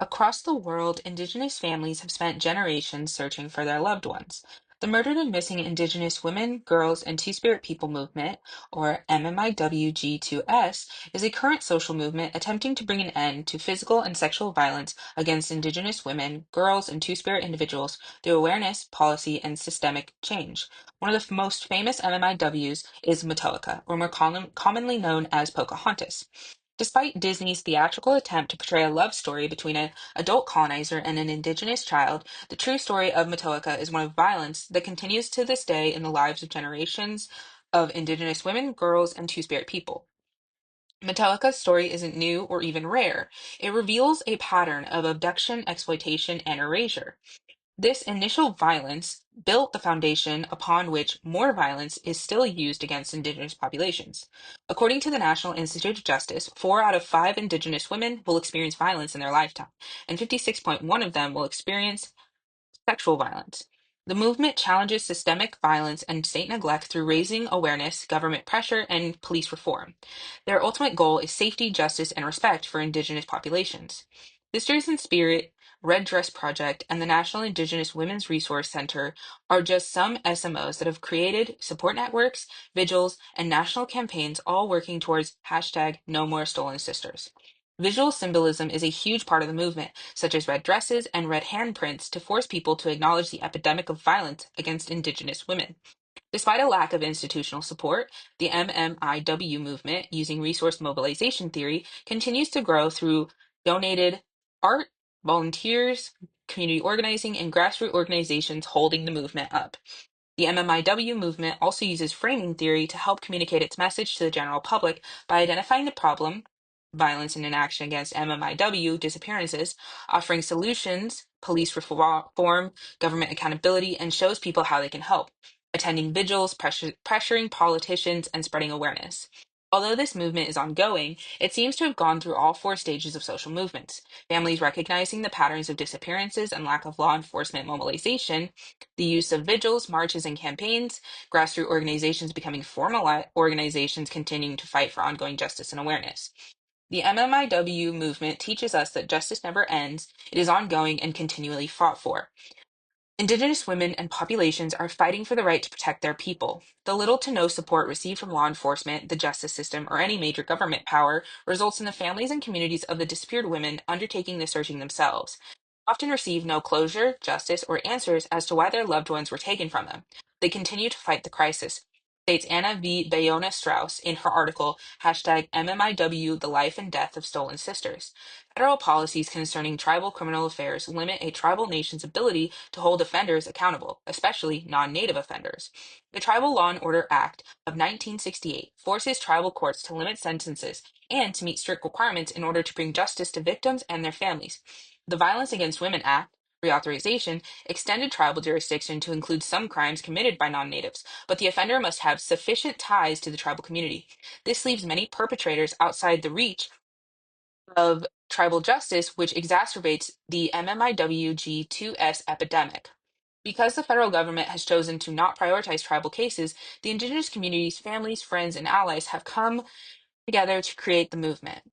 Across the world, Indigenous families have spent generations searching for their loved ones. The Murdered and Missing Indigenous Women, Girls, and Two-Spirit People movement, or MMIWG2S, is a current social movement attempting to bring an end to physical and sexual violence against Indigenous women, girls, and Two-Spirit individuals through awareness, policy, and systemic change. One of the most famous MMIWs is Matoaka, or more commonly known as Pocahontas. Despite Disney's theatrical attempt to portray a love story between an adult colonizer and an indigenous child, the true story of Matoaka is one of violence that continues to this day in the lives of generations of indigenous women, girls, and two-spirit people. Matoaka's story isn't new or even rare. It reveals a pattern of abduction, exploitation, and erasure. This initial violence built the foundation upon which more violence is still used against Indigenous populations. According to the National Institute of Justice, 4 out of 5 Indigenous women will experience violence in their lifetime, and 56.1 of them will experience sexual violence. The movement challenges systemic violence and state neglect through raising awareness, government pressure, and police reform. Their ultimate goal is safety, justice, and respect for Indigenous populations. Sisters in Spirit, Red Dress Project, and the National Indigenous Women's Resource Center are just some SMOs that have created support networks, vigils, and national campaigns all working towards hashtag No More Stolen Sisters. Visual symbolism is a huge part of the movement, such as red dresses and red handprints, to force people to acknowledge the epidemic of violence against Indigenous women. Despite a lack of institutional support, the MMIW movement, using resource mobilization theory, continues to grow through donated art, volunteers, community organizing, and grassroots organizations holding the movement up. The MMIW movement also uses framing theory to help communicate its message to the general public by identifying the problem, violence and inaction against MMIW disappearances, offering solutions, police reform, government accountability, and shows people how they can help, attending vigils, pressuring politicians, and spreading awareness. Although this movement is ongoing, it seems to have gone through all 4 stages of social movements. Families recognizing the patterns of disappearances and lack of law enforcement mobilization, the use of vigils, marches, and campaigns, grassroots organizations becoming formal organizations continuing to fight for ongoing justice and awareness. The MMIW movement teaches us that justice never ends, it is ongoing and continually fought for. Indigenous women and populations are fighting for the right to protect their people. The little to no support received from law enforcement, the justice system, or any major government power results in the families and communities of the disappeared women undertaking the searching themselves. Often receive no closure, justice, or answers as to why their loved ones were taken from them. They continue to fight the crisis, states Anna V. Bayona Strauss in her article, hashtag MMIW, The Life and Death of Stolen Sisters. Federal policies concerning tribal criminal affairs limit a tribal nation's ability to hold offenders accountable, especially non-native offenders. The Tribal Law and Order Act of 1968 forces tribal courts to limit sentences and to meet strict requirements in order to bring justice to victims and their families. The Violence Against Women Act, reauthorization, extended tribal jurisdiction to include some crimes committed by non-natives, but the offender must have sufficient ties to the tribal community. This leaves many perpetrators outside the reach of tribal justice, which exacerbates the MMIWG2S epidemic. Because the federal government has chosen to not prioritize tribal cases, the indigenous communities, families, friends, and allies have come together to create the movement.